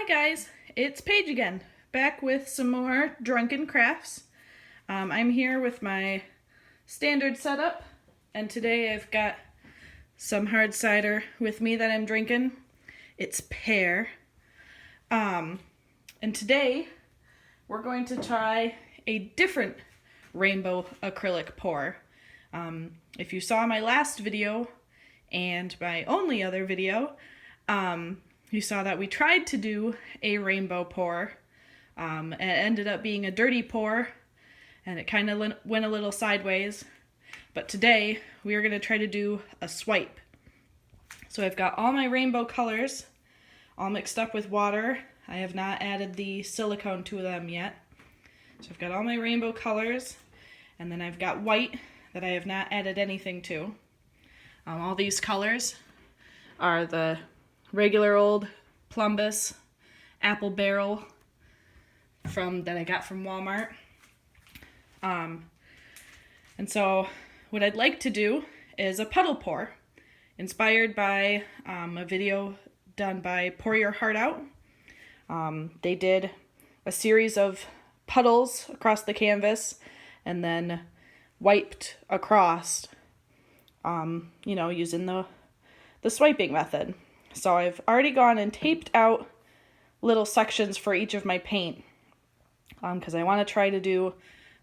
Hi guys, it's Paige again, back with some more drunken crafts. I'm here with my standard setup, and today I've got some hard cider with me that I'm drinking. It's pear. And today we're going to try a different rainbow acrylic pour. If you saw my last video and my only other video, you saw that we tried to do a rainbow pour. It ended up being a dirty pour, and it kind of went a little sideways. But today we are going to try to do a swipe. So I've got all my rainbow colors all mixed up with water. I have not added the silicone to them yet. So I've got all my rainbow colors, and then I've got white that I have not added anything to. All these colors are the regular old Plumbus apple barrel that I got from Walmart. And so what I'd like to do is a puddle pour, inspired by a video done by Pour Your Heart Out. They did a series of puddles across the canvas and then wiped across, using the swiping method. So I've already gone and taped out little sections for each of my paint, because I want to try to do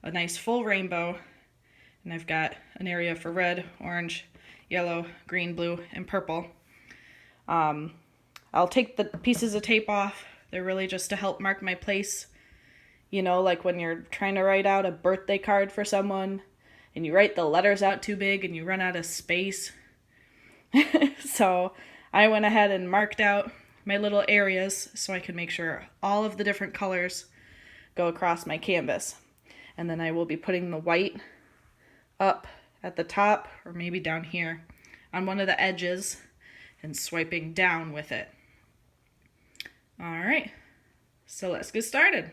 a nice full rainbow. And I've got an area for red, orange, yellow, green, blue, and purple. I'll take the pieces of tape off. They're really just to help mark my place. Like when you're trying to write out a birthday card for someone and you write the letters out too big and you run out of space. So I went ahead and marked out my little areas so I can make sure all of the different colors go across my canvas. And then I will be putting the white up at the top, or maybe down here on one of the edges, and swiping down with it. All right, so let's get started.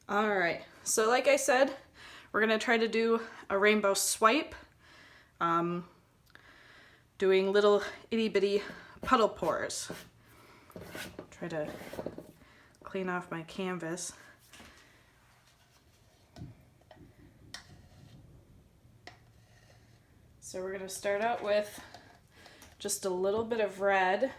All right, so like I said, we're gonna try to do a rainbow swipe, doing little itty bitty puddle pours. Try to clean off my canvas. So we're gonna start out with just a little bit of red.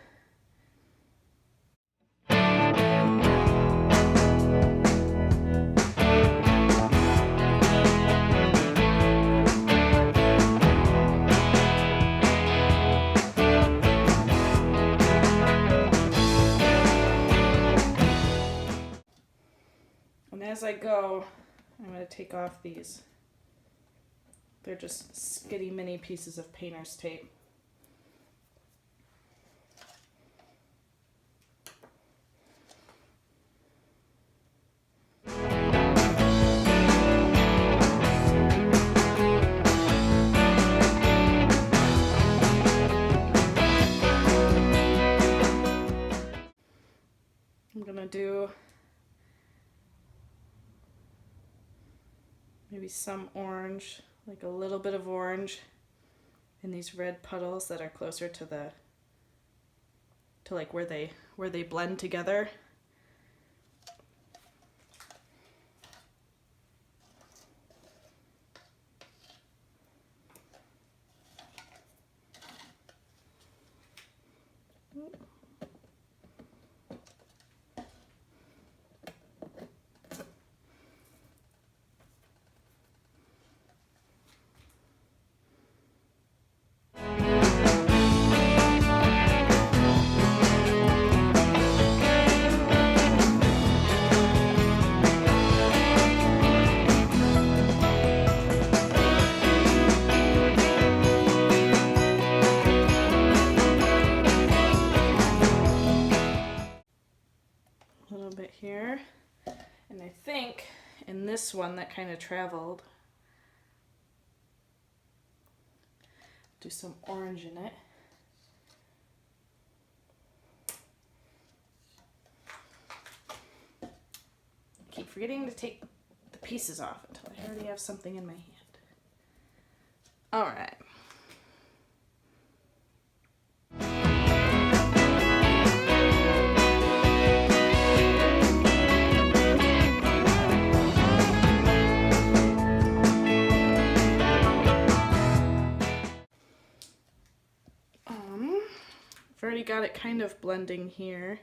And as I go, I'm going to take off these. They're just skitty mini pieces of painter's tape. I'm going to do maybe some orange, like a little bit of orange in these red puddles that are closer to like where they blend together. Here, and I think in this one that kind of traveled, do some orange in it. forgetting to take the pieces off until I already have something in my hand. All right. I've already got it kind of blending here.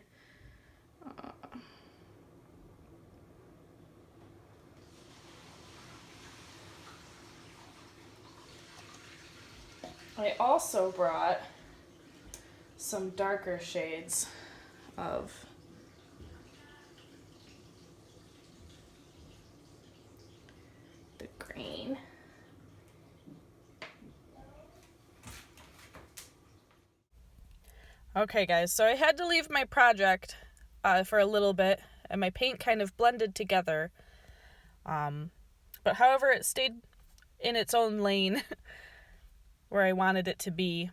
I also brought some darker shades of the green. Okay guys, so I had to leave my project for a little bit and my paint kind of blended together. But however, it stayed in its own lane where I wanted it to be.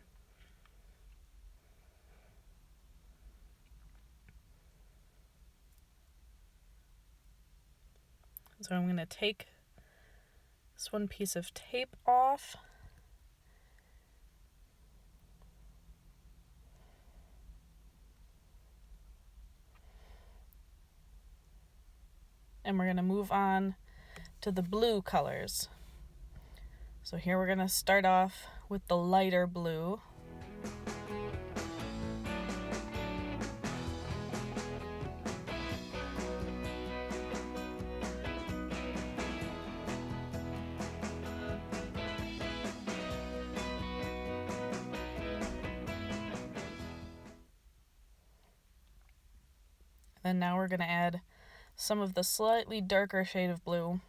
So I'm going to take this one piece of tape off. And we're going to move on to the blue colors. So here we're going to start off with the lighter blue. And now we're going to add some of the slightly darker shade of blue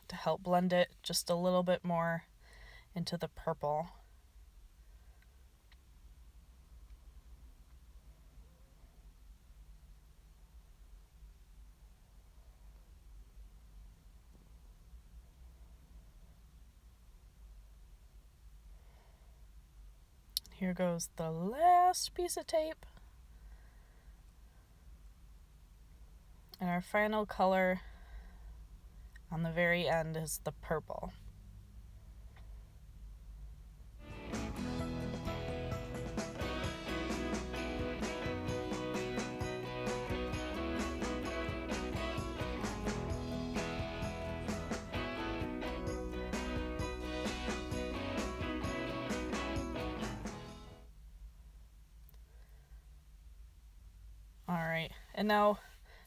to help blend it just a little bit more into the purple. Here goes the last piece of tape. And our final color on the very end is the purple. All right, and now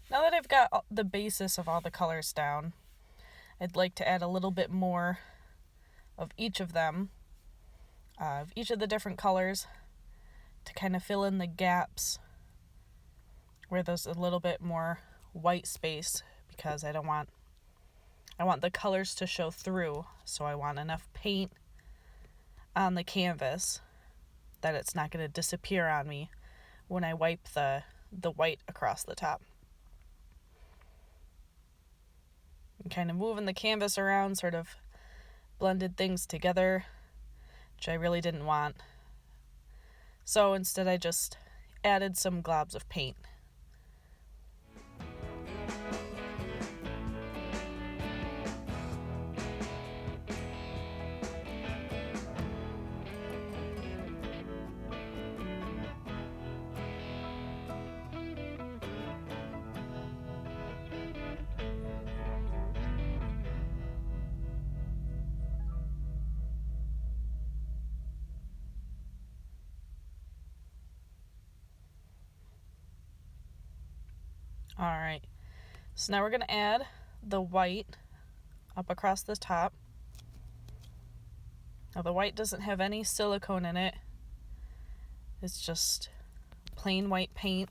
that I've got the basis of all the colors down, I'd like to add a little bit more of each of them, of each of the different colors, to kind of fill in the gaps where there's a little bit more white space, because I want the colors to show through, so I want enough paint on the canvas that it's not going to disappear on me when I wipe the white across the top. And kind of moving the canvas around sort of blended things together, which I really didn't want. So instead I just added some globs of paint. All right, so now we're going to add the white up across the top. Now the white doesn't have any silicone in it. It's just plain white paint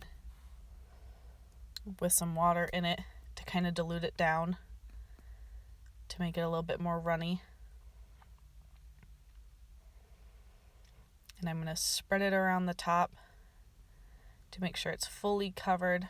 with some water in it to kind of dilute it down to make it a little bit more runny. And I'm going to spread it around the top to make sure it's fully covered.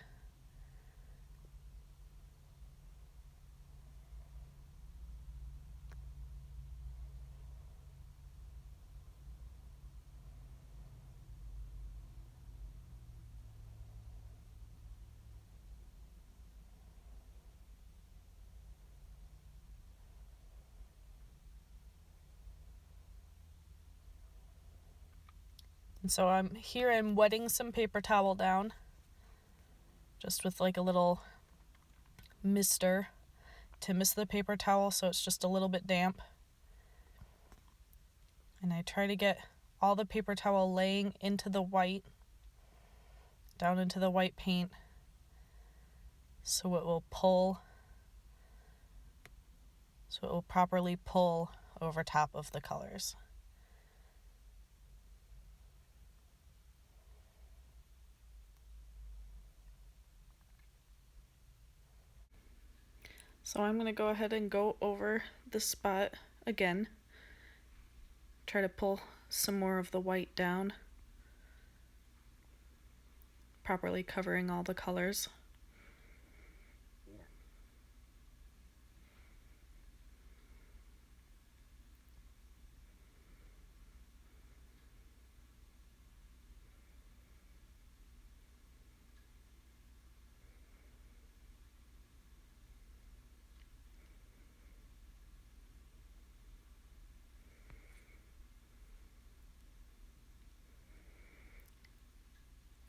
And so I'm wetting some paper towel down, just with like a little mister to mist the paper towel so it's just a little bit damp. And I try to get all the paper towel laying into the white, down into the white paint, so it will properly pull over top of the colors. So I'm going to go ahead and go over the spot again. Try to pull some more of the white down, properly covering all the colors.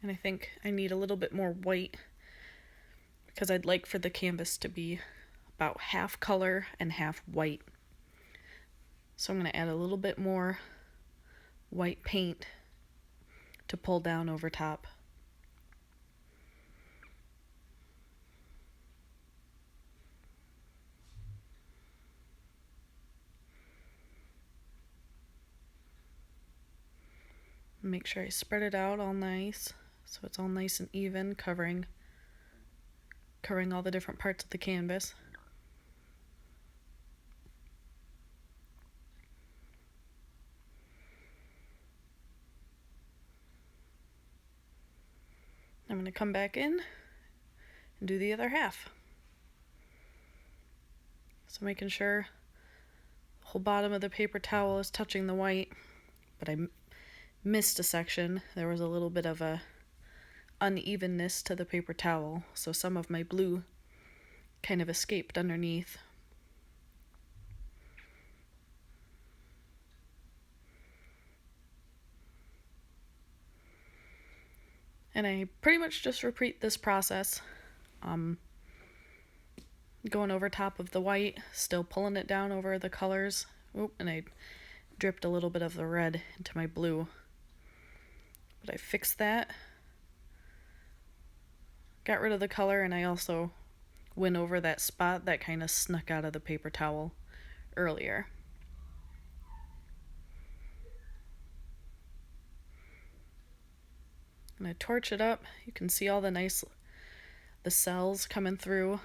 And I think I need a little bit more white because I'd like for the canvas to be about half color and half white. So I'm going to add a little bit more white paint to pull down over top. Make sure I spread it out all nice, so it's all nice and even, covering all the different parts of the canvas. I'm going to come back in and do the other half. So making sure the whole bottom of the paper towel is touching the white, but I missed a section. There was a little bit of a unevenness to the paper towel, so some of my blue kind of escaped underneath. And I pretty much just repeat this process, going over top of the white, still pulling it down over the colors. Oop, and I dripped a little bit of the red into my blue. But I fixed that, got rid of the color, and I also went over that spot that kind of snuck out of the paper towel earlier. And I torch it up. You can see all the cells coming through.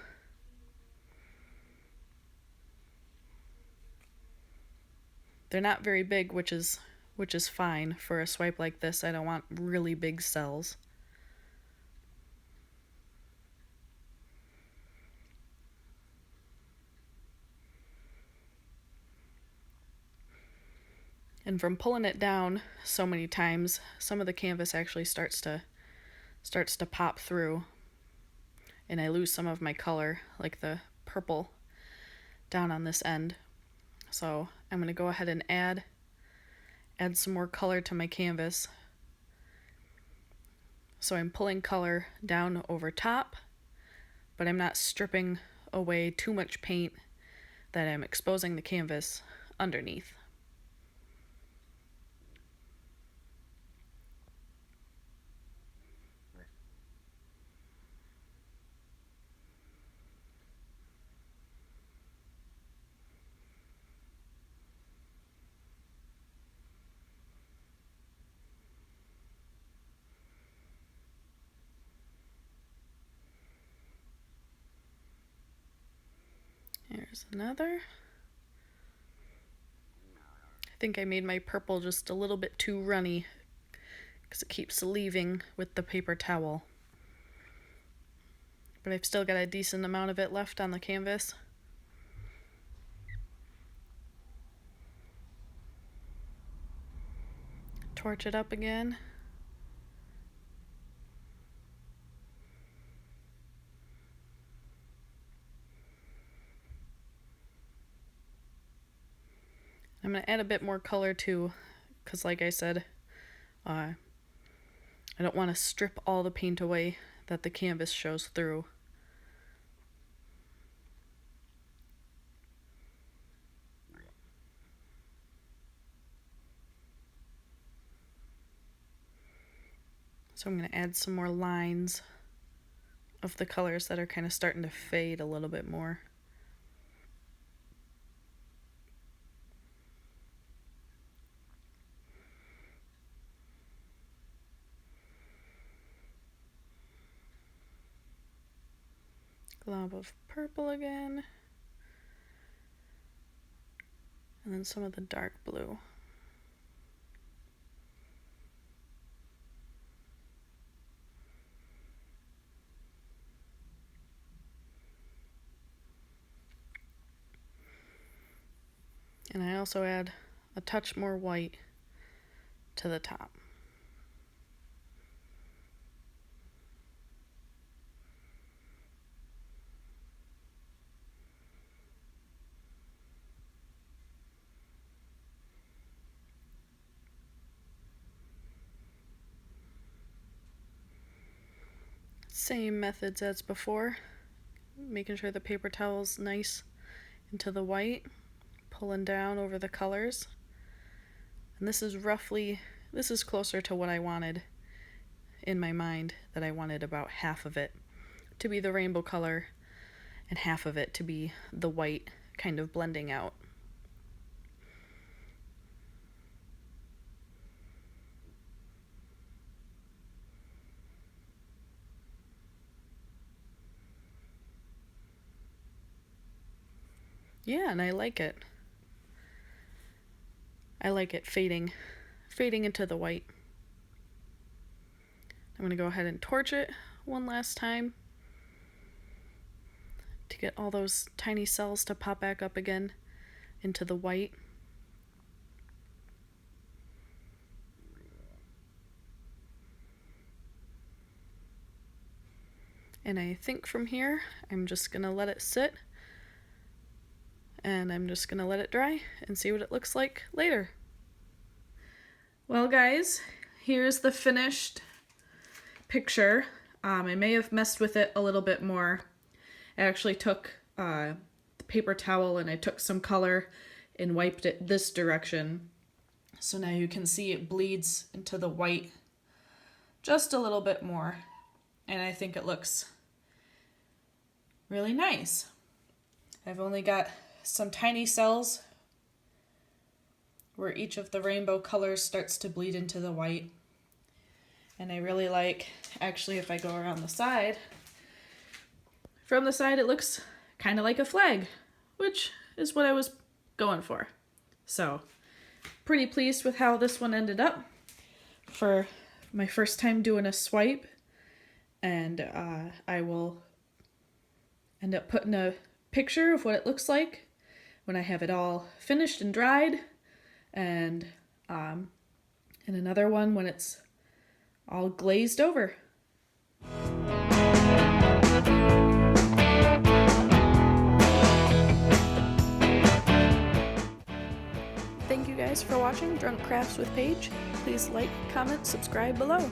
They're not very big, which is fine for a swipe like this. I don't want really big cells. And from pulling it down so many times, some of the canvas actually starts to pop through, and I lose some of my color, like the purple down on this end. So I'm going to go ahead and add some more color to my canvas. So I'm pulling color down over top, but I'm not stripping away too much paint that I'm exposing the canvas underneath. Here's another. I think I made my purple just a little bit too runny because it keeps leaving with the paper towel. But I've still got a decent amount of it left on the canvas. Torch it up again. I'm going to add a bit more color too, because like I said, I don't want to strip all the paint away that the canvas shows through. So I'm going to add some more lines of the colors that are kind of starting to fade a little bit more. Glob of purple again. And then some of the dark blue. And I also add a touch more white to the top. Same methods as before, making sure the paper towel's nice into the white, pulling down over the colors. And this is closer to what I wanted in my mind, that I wanted about half of it to be the rainbow color and half of it to be the white kind of blending out. Yeah, and I like it. I like it fading into the white. I'm going to go ahead and torch it one last time to get all those tiny cells to pop back up again into the white. And I think from here, I'm just going to let it sit, and I'm just going to let it dry and see what it looks like later. Well guys, here's the finished picture. I may have messed with it a little bit more. I actually took the paper towel and I took some color and wiped it this direction. So now you can see it bleeds into the white just a little bit more. And I think it looks really nice. I've only got some tiny cells where each of the rainbow colors starts to bleed into the white. And I really like, actually if I go around the side, from the side it looks kind of like a flag, which is what I was going for. So, pretty pleased with how this one ended up for my first time doing a swipe. And I will end up putting a picture of what it looks like when I have it all finished and dried, and another one when it's all glazed over. Thank you guys for watching Drunk Crafts with Paige. Please like, comment, subscribe below.